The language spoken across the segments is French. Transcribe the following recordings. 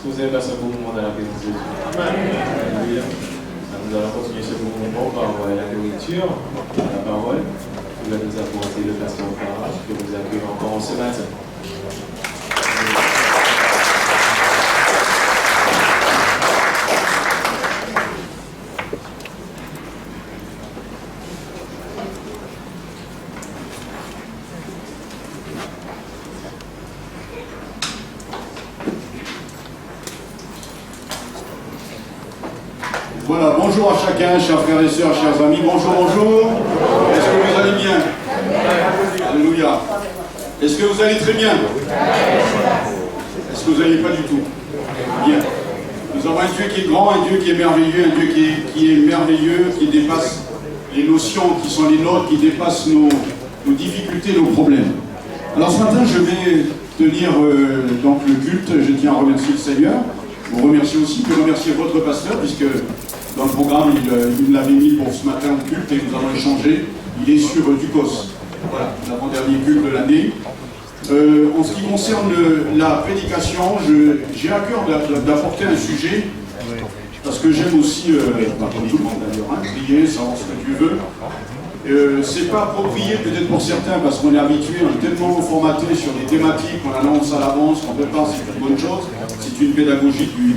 Vous avez passé un bon moment dans la présence de Dieu. Alléluia. Nous allons continuer ce bon moment par la nourriture, la parole. Qui va nous apporter le pasteur Farage, que vous accueillez encore ce matin. Voilà, bonjour à chacun, chers frères et sœurs, chers amis, bonjour, bonjour. Est-ce que vous allez bien? Alléluia. Est-ce que vous allez très bien? Est-ce que vous n'allez pas du tout? Bien. Nous avons un Dieu qui est grand, un Dieu qui est merveilleux, un Dieu qui est merveilleux, qui dépasse les notions qui sont les nôtres, qui dépasse nos difficultés, nos problèmes. Alors ce matin, je vais tenir donc le culte. Je tiens à remercier le Seigneur. Vous remercier aussi, je remercier votre pasteur, puisque dans le programme, il l'avait mis pour ce matin au culte et nous avons échangé. Il est sur Ducos. Voilà, l'avant-dernier culte de l'année. En ce qui concerne la prédication, j'ai à cœur d'apporter un sujet, parce que j'aime aussi, comme tout le monde d'ailleurs, hein, prier, savoir ce que tu veux. C'est pas approprié peut-être pour certains, parce qu'on est habitué, on est tellement formaté sur des thématiques, on annonce à l'avance, on prépare, c'est une bonne chose, c'est une pédagogie du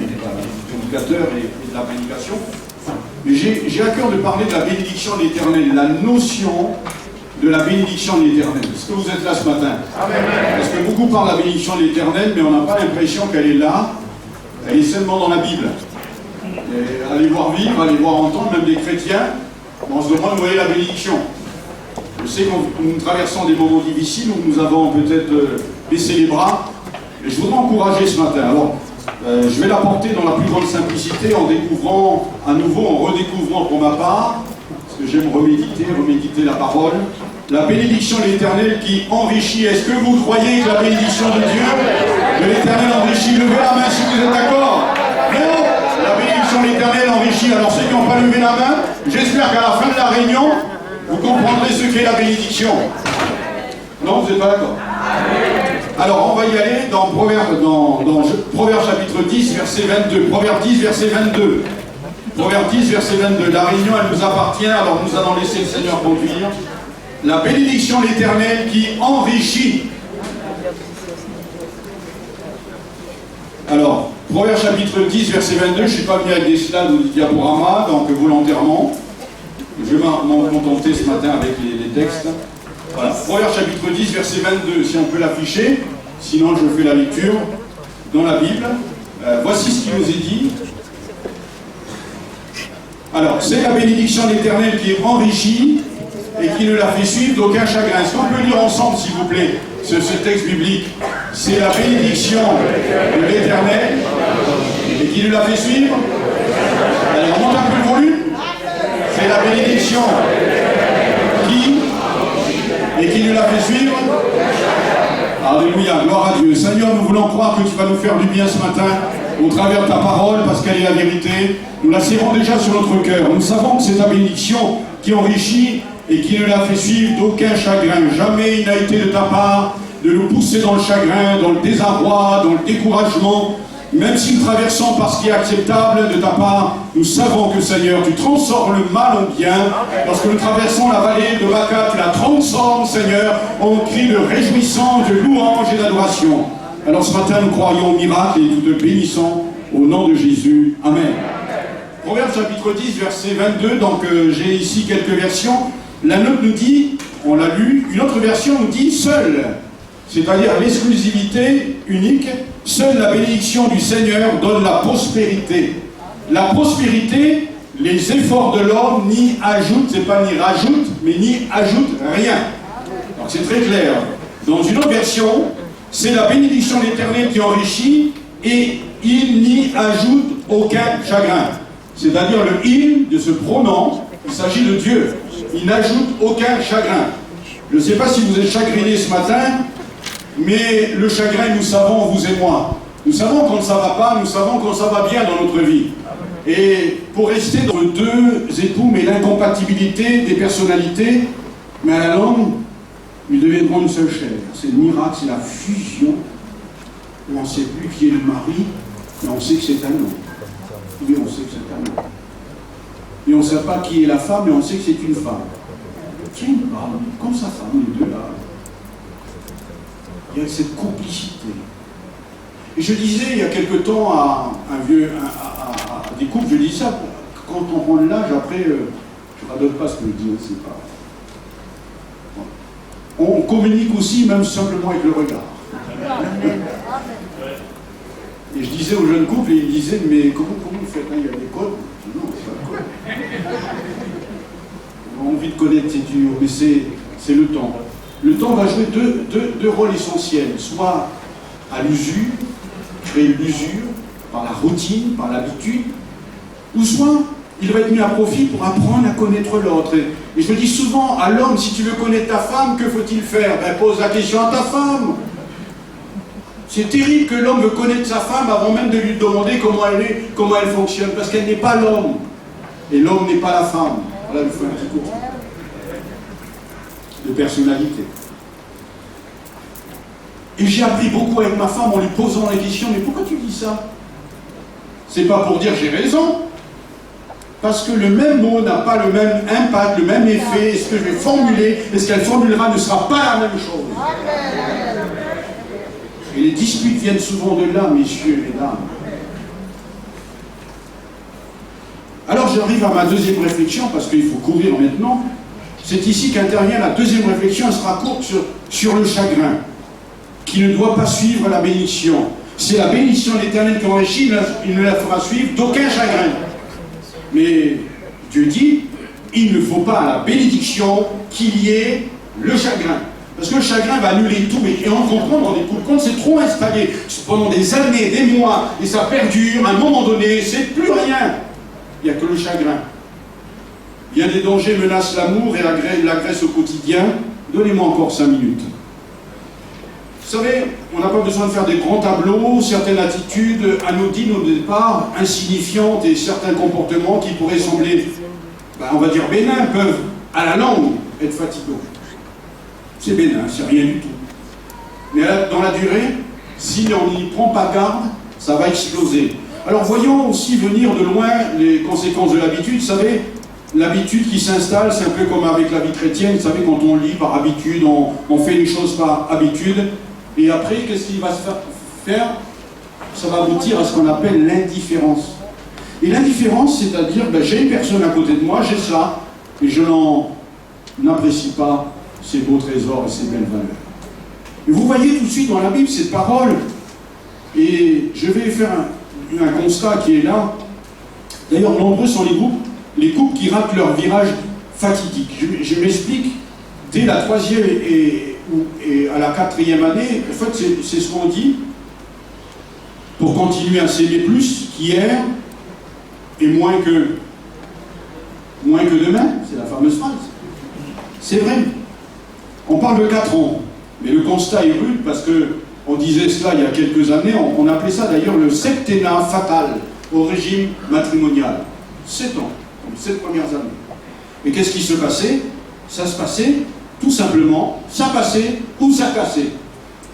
prédicateur et de la prédication. Mais j'ai à cœur de parler de la bénédiction de l'Éternel, la notion de la bénédiction de l'Éternel. Est-ce que vous êtes là ce matin? Parce que beaucoup parlent de la bénédiction de l'Éternel, mais on n'a pas l'impression qu'elle est là, elle est seulement dans la Bible. Et allez voir vivre, allez voir entendre, même des chrétiens, on se demande où est la bénédiction. Je sais que nous traversons des moments difficiles où nous avons peut-être baissé les bras, et je voudrais encourager ce matin. Alors, je vais l'apporter dans la plus grande simplicité en découvrant à nouveau, en redécouvrant pour ma part, parce que que j'aime reméditer la parole. La bénédiction de l'Éternel qui enrichit. Est-ce que vous croyez que la bénédiction de Dieu, de l'Éternel enrichit? Levez la main si vous êtes d'accord. Non, la bénédiction de l'Éternel enrichit. Alors ceux qui n'ont pas levé la main, j'espère qu'à la fin de la réunion, vous comprendrez ce qu'est la bénédiction. Non, vous n'êtes pas d'accord? Alors on va y aller dans Proverbe chapitre 10, verset 22. Proverbe 10, verset 22. Proverbe 10, verset 22. La réunion, elle nous appartient, alors nous allons laisser le Seigneur conduire. La bénédiction de l'Éternel qui enrichit. Alors, Proverbe chapitre 10, verset 22. Je ne suis pas venu avec des slides ou des diaporamas, donc volontairement. Je vais m'en contenter ce matin avec les textes. Voilà. Proverbe chapitre 10, verset 22. Si on peut l'afficher, sinon je fais la lecture dans la Bible. Voici ce qui nous est dit. Alors, c'est la bénédiction de l'Éternel qui est enrichie et qui ne la fait suivre d'aucun chagrin. Est-ce qu'on peut lire ensemble, s'il vous plaît, ce texte biblique? C'est la bénédiction de l'Éternel et qui ne la fait suivre. Allez, on monte un peu le volume. C'est la bénédiction qui ne la fait suivre. Alléluia, gloire à Dieu. Seigneur, nous voulons croire que tu vas nous faire du bien ce matin au travers de ta parole, parce qu'elle est la vérité. Nous la serrons déjà sur notre cœur. Nous savons que c'est ta bénédiction qui enrichit et qui ne la fait suivre d'aucun chagrin. Jamais il n'a été de ta part de nous pousser dans le chagrin, dans le désarroi, dans le découragement. Même si nous traversons par ce qui est acceptable de ta part, nous savons que, Seigneur, tu transformes le mal en bien. Lorsque nous traversons la vallée de Baca, tu la transformes, Seigneur, en cri de réjouissance, de louange et d'adoration. Alors ce matin, nous croyons au miracle et nous te bénissons au nom de Jésus. Amen. Proverbe chapitre 10, verset 22, donc j'ai ici quelques versions. La note nous dit, on l'a lu, une autre version nous dit « seule », c'est-à-dire l'exclusivité unique. Seule la bénédiction du Seigneur donne la prospérité. La prospérité, les efforts de l'homme n'y ajoutent, c'est pas ni rajoute, mais n'y ajoute rien. Donc c'est très clair. Dans une autre version, c'est la bénédiction de l'Éternel qui enrichit et il n'y ajoute aucun chagrin. C'est-à-dire le « il » de ce pronom, il s'agit de Dieu. Il n'ajoute aucun chagrin. Je ne sais pas si vous êtes chagriné ce matin, mais le chagrin, nous savons, vous et moi. Nous savons quand ça ne va pas, nous savons quand ça va bien dans notre vie. Et pour rester dans deux époux, mais l'incompatibilité des personnalités, mais à la longue, ils deviendront une seule chair. C'est le miracle, c'est la fusion. On ne sait plus qui est le mari, mais on sait que c'est un homme. Oui, on sait que c'est un homme. Et on ne sait pas qui est la femme, mais on sait que c'est une femme. Tiens, comme sa femme, les deux là. Il y a cette complicité. Et je disais il y a quelque temps à des couples, je dis ça, quand on prend l'âge, après, je ne radote pas ce que je dis, c'est pas. On communique aussi, même simplement avec le regard. Et je disais aux jeunes couples, et ils me disaient, mais comment vous faites? Il y a des codes? Non, c'est pas de code. On a envie de connaître, c'est dur, mais c'est le temps. Le temps va jouer deux rôles essentiels, soit à l'usure, créer l'usure, par la routine, par l'habitude, ou soit il va être mis à profit pour apprendre à connaître l'autre. Et je le dis souvent à l'homme, si tu veux connaître ta femme, que faut-il faire? Ben, pose la question à ta femme. C'est terrible que l'homme veut connaître sa femme avant même de lui demander comment elle est, comment elle fonctionne, parce qu'elle n'est pas l'homme. Et l'homme n'est pas la femme. Voilà, je fais un petit cours de personnalité. Et j'ai appris beaucoup avec ma femme en lui posant la question, mais pourquoi tu dis ça? C'est pas pour dire j'ai raison, parce que le même mot n'a pas le même impact, le même effet, et ce que je vais formuler, et ce qu'elle formulera ne sera pas la même chose. Et les disputes viennent souvent de là, messieurs et mesdames. Alors j'arrive à ma deuxième réflexion, parce qu'il faut courir maintenant. C'est ici qu'intervient la deuxième réflexion, elle sera courte sur le chagrin, qui ne doit pas suivre la bénédiction. C'est la bénédiction de l'Éternel qui enrichit, il ne la fera suivre d'aucun chagrin. Mais Dieu dit, il ne faut pas à la bénédiction qu'il y ait le chagrin. Parce que le chagrin va annuler tout, et on comprend dans des coups de compte, c'est trop installé pendant des années, des mois, et ça perdure, à un moment donné, c'est plus rien. Il n'y a que le chagrin. Bien des dangers menacent l'amour et l'agressent au quotidien. Donnez-moi encore 5 minutes. Vous savez, on n'a pas besoin de faire des grands tableaux, certaines attitudes anodines au départ, insignifiantes, et certains comportements qui pourraient sembler, on va dire bénins, peuvent, à la langue, être fatigants. C'est bénin, c'est rien du tout. Mais dans la durée, si on n'y prend pas garde, ça va exploser. Alors voyons aussi venir de loin les conséquences de l'habitude. Vous savez, l'habitude qui s'installe, c'est un peu comme avec la vie chrétienne. Vous savez, quand on lit par habitude, on fait une chose par habitude. Et après, qu'est-ce qu'il va se faire? Ça va aboutir à ce qu'on appelle l'indifférence. Et l'indifférence, c'est-à-dire, j'ai une personne à côté de moi, j'ai ça, et je n'apprécie pas ces beaux trésors et ces belles valeurs. Et vous voyez tout de suite dans la Bible cette parole, et je vais faire un constat qui est là. D'ailleurs, nombreux sont les couples qui ratent leur virage fatidique. Je m'explique. Dès la 3e et à la 4e année, en fait, c'est ce qu'on dit pour continuer à s'aimer plus qu'hier et moins que demain. C'est la fameuse phrase. C'est vrai. On parle de 4 ans, mais le constat est rude parce qu'on disait cela il y a quelques années. On appelait ça d'ailleurs le septennat fatal au régime matrimonial. 7 ans, les 7 premières années. Et qu'est-ce qui se passait? Ça se passait tout simplement, ça passait ou ça cassait.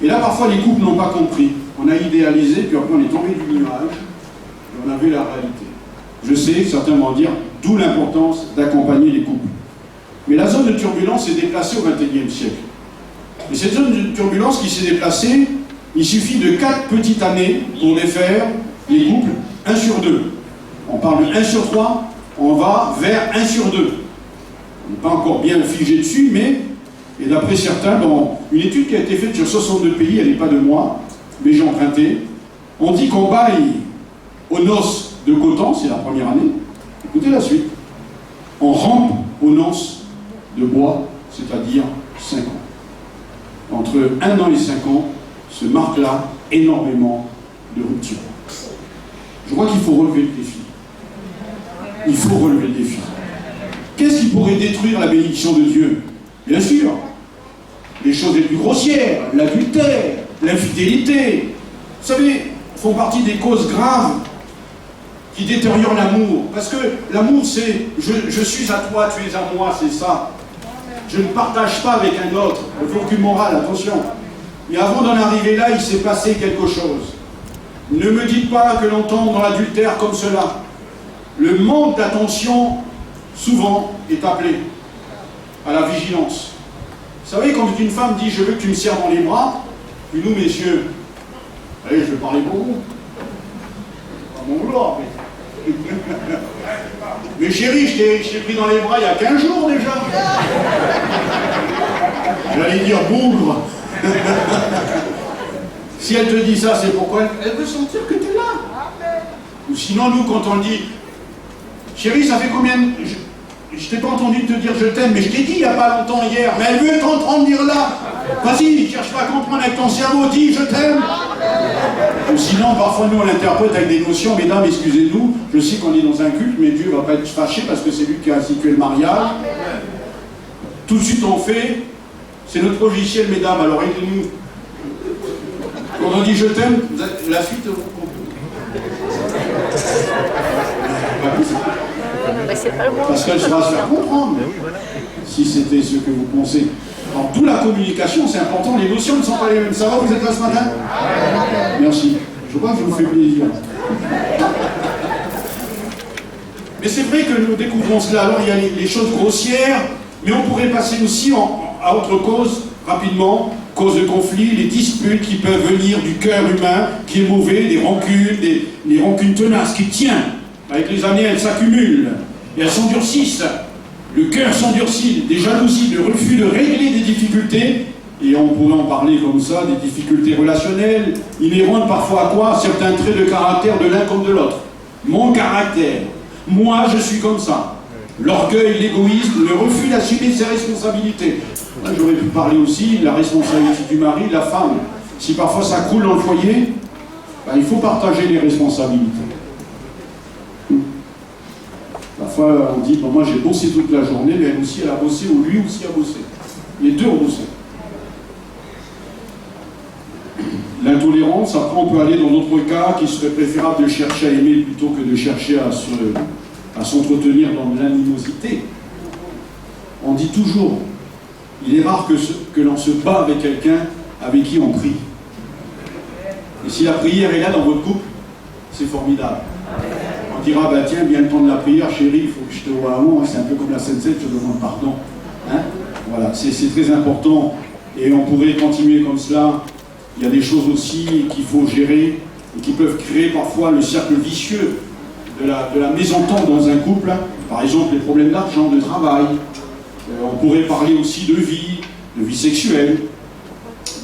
Et là, parfois, les couples n'ont pas compris. On a idéalisé, puis après, on est tombé du nuage, et on avait la réalité. Je sais, certains vont dire, d'où l'importance d'accompagner les couples. Mais la zone de turbulence s'est déplacée au XXIe siècle. Et cette zone de turbulence qui s'est déplacée, il suffit de 4 petites années pour les faire, les couples, 1 sur 2. On parle de 1 sur 3, on va vers 1 sur 2. On n'est pas encore bien figé dessus, mais... Et d'après certains, dans une étude qui a été faite sur 62 pays, elle n'est pas de moi, mais j'ai emprunté, on dit qu'on baille aux noces de Coton, c'est la première année. Écoutez la suite. On rampe aux noces de bois, c'est-à-dire 5 ans. Entre 1 an et 5 ans, se marque là énormément de ruptures. Je crois qu'il faut relever le défi. Il faut relever le défi. Qu'est-ce qui pourrait détruire la bénédiction de Dieu? Bien sûr, les choses les plus grossières, l'adultère, l'infidélité, vous savez, font partie des causes graves qui détériorent l'amour. Parce que l'amour, c'est je suis à toi, tu es à moi, c'est ça. Je ne partage pas avec un autre. Il faut aucune morale, attention. Mais avant d'en arriver là, il s'est passé quelque chose. Ne me dites pas que l'on tombe dans l'adultère comme cela. Le manque d'attention, souvent, est appelé à la vigilance. Vous savez, quand une femme dit « je veux que tu me serres dans les bras », puis nous, messieurs, allez, je vais parler pour vous. Pas mon vouloir, mais... mais chérie, je t'ai pris dans les bras il y a 15 jours déjà. J'allais dire bougre. Si elle te dit ça, c'est pourquoi elle veut sentir que tu es là. Ou sinon, nous, quand on dit « chérie, ça fait combien de... Je t'ai pas entendu te dire je t'aime, mais je t'ai dit il n'y a pas longtemps hier, mais elle veut t'entendre dire là. Vas-y, cherche pas à comprendre avec ton cerveau, dis je t'aime. Ou sinon, parfois nous on l'interprète avec des notions, mesdames, excusez-nous, je sais qu'on est dans un culte, mais Dieu ne va pas être fâché parce que c'est lui qui a institué le mariage. Tout de suite on fait, c'est notre logiciel, mesdames, alors aidez-nous. Quand on dit je t'aime, la suite... Parce qu'elle sera se faire comprendre, si c'était ce que vous pensez. Dans toute la communication, c'est important, les notions ne sont pas les mêmes. Ça va, vous êtes là ce matin? Merci. Je crois que je vous fais plaisir. Mais c'est vrai que nous découvrons cela. Alors il y a les choses grossières, mais on pourrait passer aussi à autre cause, rapidement, cause de conflits, les disputes qui peuvent venir du cœur humain, qui est mauvais, des rancunes, des rancunes tenaces, qui tient. Avec les années, elles s'accumulent, et elles s'endurcissent. Le cœur s'endurcit, des jalousies, de refus de régler des difficultés, et on pourrait en parler comme ça, des difficultés relationnelles, inhérentes parfois à quoi? Certains traits de caractère de l'un comme de l'autre. Mon caractère, moi je suis comme ça. L'orgueil, l'égoïsme, le refus d'assumer ses responsabilités. Là, j'aurais pu parler aussi de la responsabilité du mari, de la femme. Si parfois ça coule dans le foyer, il faut partager les responsabilités. La Parfois, on dit, bon, moi j'ai bossé toute la journée, mais elle aussi, elle a bossé, ou lui aussi a bossé. Les deux ont bossé. L'intolérance, après on peut aller dans d'autres cas qui serait préférable de chercher à aimer plutôt que de chercher à s'entretenir dans l'animosité. On dit toujours, il est rare que l'on se bat avec quelqu'un avec qui on prie. Et si la prière est là dans votre couple, c'est formidable. On dira, bah tiens, bien le temps de la prière, chérie, il faut que je te vois avant, c'est un peu comme la Sainte-Seine, je te demande pardon. Hein, voilà, c'est très important, et on pourrait continuer comme cela. Il y a des choses aussi qu'il faut gérer, et qui peuvent créer parfois le cercle vicieux de la mésentente dans un couple. Par exemple, les problèmes d'argent, de travail. On pourrait parler aussi de vie sexuelle,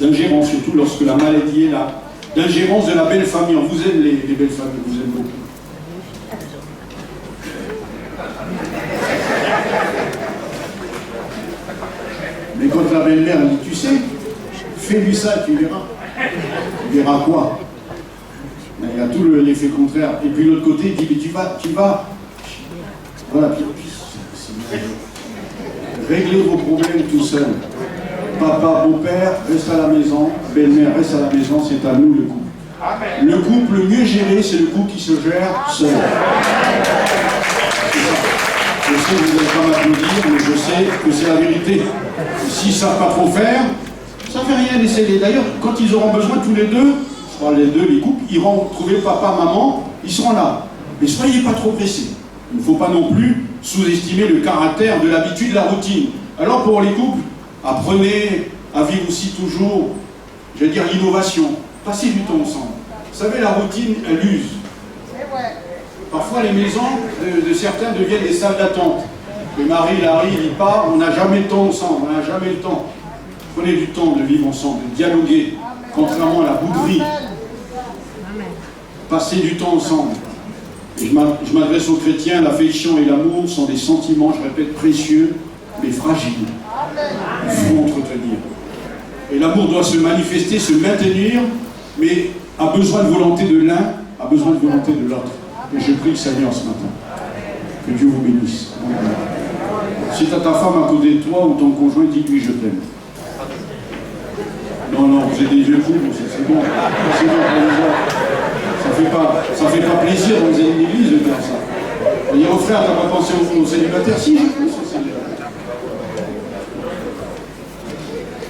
d'ingérence, surtout lorsque la maladie est là. D'ingérence de la belle famille. On vous aime les belles familles, on vous aime beaucoup. Mais quand la belle-mère dit, tu sais, fais-lui ça, tu verras. Tu verras quoi? Il y a tout l'effet contraire. Et puis l'autre côté, il dit, mais tu vas. Voilà, réglez vos problèmes tout seul. Papa, beau-père, reste à la maison. Belle-mère, reste à la maison. C'est à nous le couple. Amen. Le couple le mieux géré, c'est le couple qui se gère seul. Je sais que vous n'allez pas m'applaudir, mais je sais que c'est la vérité. Et s'ils ne savent pas trop faire, ça ne fait rien d'essayer. D'ailleurs, quand ils auront besoin tous les deux, je parle les deux, les couples, ils iront trouver papa, maman, ils seront là. Mais soyez pas trop pressés. Il ne faut pas non plus sous-estimer le caractère de l'habitude, de la routine. Alors pour les couples, apprenez à vivre aussi toujours, je vais dire, l'innovation. Passez du temps ensemble. Vous savez, la routine, elle use. Parfois, les maisons de certains deviennent des salles d'attente. Le mari, il arrive, il part, on n'a jamais le temps ensemble, on n'a jamais le temps. Prenez du temps de vivre ensemble, de dialoguer, contrairement à la bouderie. Passez du temps ensemble. Et je m'adresse aux chrétiens, l'affection et l'amour sont des sentiments, je répète, précieux, mais fragiles. Il faut entretenir. Et l'amour doit se manifester, se maintenir, mais a besoin de volonté de l'un, a besoin de volonté de l'autre. Et je prie le Seigneur ce matin. Que Dieu vous bénisse. Si tu as ta femme à côté de toi ou ton conjoint, dis-lui je t'aime. Non, vous êtes des vieux fous, c'est bon. C'est bon ça fait pas plaisir dans une église de faire ça. Dire au frère, t'as pas pensé aux célibataires? Si, je pense aux célibataires.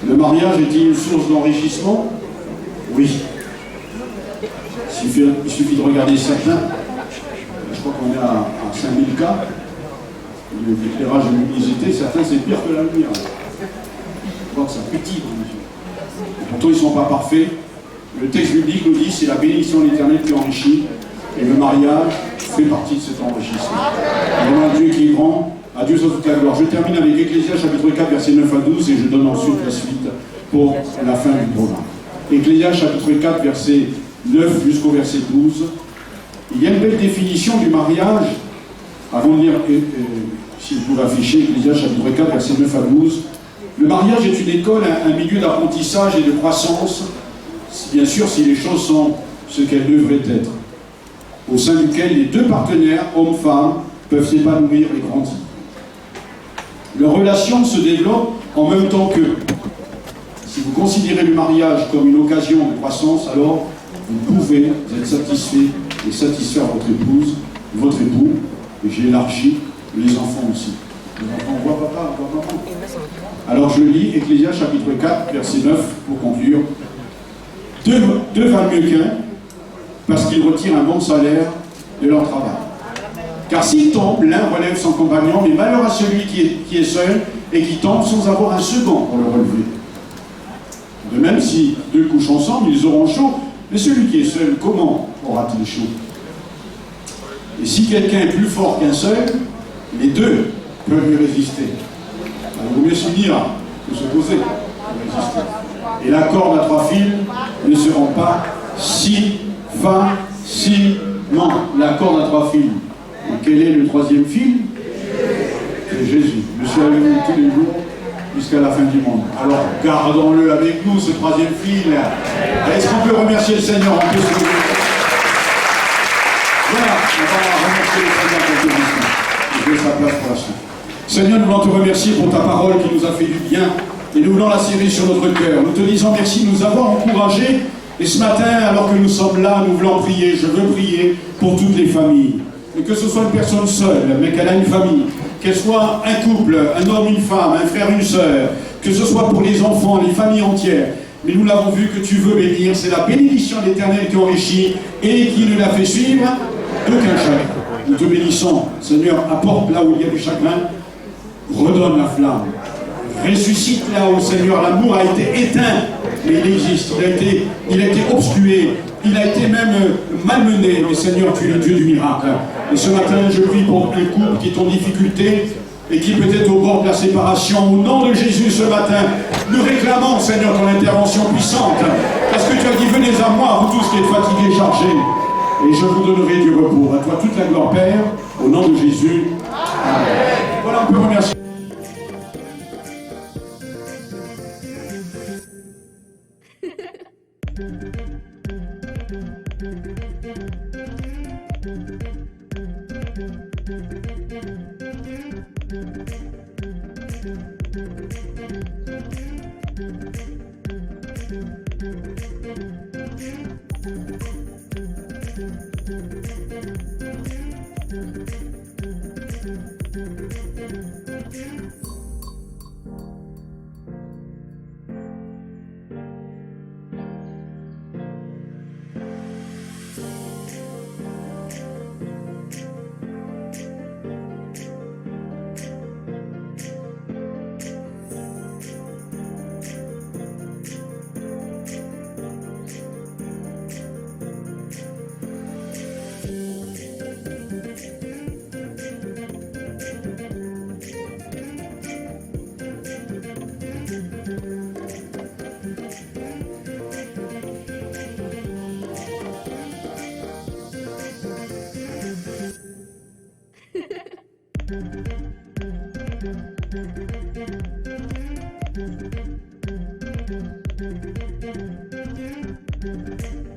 Le mariage est-il une source d'enrichissement? Oui. Il suffit de regarder certains. Je crois qu'on est à 5000 cas. L'éclairage de l'unicité, certains c'est pire que la lumière. Je crois que ça pétille dans les yeux. Pourtant ils ne sont pas parfaits. Le texte biblique nous dit c'est la bénédiction de l'Éternel qui enrichit. Et le mariage fait partie de cet enrichissement. Il y a un Dieu qui est grand. À Dieu soit toute la gloire. Je termine avec Ecclésiaste chapitre 4 versets 9 à 12 et je donne ensuite la suite pour la fin du programme. Ecclésiaste chapitre 4 verset 9 jusqu'au verset 12. Il y a une belle définition du mariage. Avant de lire, si vous pouvez afficher Ecclésiaste chapitre 4 verset 9 à 12. Le mariage est une école, un milieu d'apprentissage et de croissance, bien sûr si les choses sont ce qu'elles devraient être, au sein duquel les deux partenaires, hommes-femmes, peuvent s'épanouir et grandir. Leur relation se développe en même temps qu'eux. Si vous considérez le mariage comme une occasion de croissance, alors vous pouvez être satisfait et satisfaire votre épouse, votre époux, et j'ai élargi les enfants aussi. Les enfants, on voit papa, on voit maman. Alors je lis Ecclésiaste chapitre 4, verset 9, pour conclure. Deux valent mieux qu'un, parce qu'ils retirent un bon salaire de leur travail. Car s'ils tombent, l'un relève son compagnon, mais malheur à celui qui est seul et qui tombe sans avoir un second pour le relever. De même, si deux couchent ensemble, ils auront chaud, mais celui qui est seul, comment aura-t-il chaud? Et si quelqu'un est plus fort qu'un seul, les deux peuvent lui résister. Alors, il vaut mieux s'unir que se poser pour résister. Et la corde à 3 fils ne se rend pas si facilement. La corde à 3 fils. Et quel est le troisième fil? C'est Jésus. Je suis avec nous tous les jours jusqu'à la fin du monde. Alors gardons-le avec nous, ce troisième fil. Est-ce qu'on peut remercier le Seigneur? On peut se... Voilà, on va remercier le Seigneur pour tout. laisse la place pour la suite. Seigneur, nous voulons te remercier pour ta parole qui nous a fait du bien et nous voulons la serrer sur notre cœur. Nous te disons merci de nous avoir encouragés et ce matin, alors que nous sommes là, nous voulons prier. Je veux prier pour toutes les familles. Et que ce soit une personne seule, mais qu'elle a une famille, qu'elle soit un couple, un homme, une femme, un frère, une sœur, que ce soit pour les enfants, les familles entières. Mais nous l'avons vu que tu veux bénir, c'est la bénédiction de l'Éternel qui enrichit et qui ne la fait suivre aucun chagrin. Nous te bénissons, Seigneur, apporte là où il y a du chagrin, redonne la flamme, ressuscite là où, Seigneur, l'amour a été éteint, mais il existe, il a été obstrué, il a été même malmené, mais Seigneur, tu es le Dieu du miracle. Et ce matin, je prie pour un couple qui est en difficulté, et qui peut être au bord de la séparation. Au nom de Jésus ce matin, nous réclamons, Seigneur, ton intervention puissante, parce que tu as dit, venez à moi, vous tous qui êtes fatigués, chargés, et je vous donnerai du repos. À toi toute la gloire, Père, au nom de Jésus. Amen. Voilà, on peut remercier. Thank you.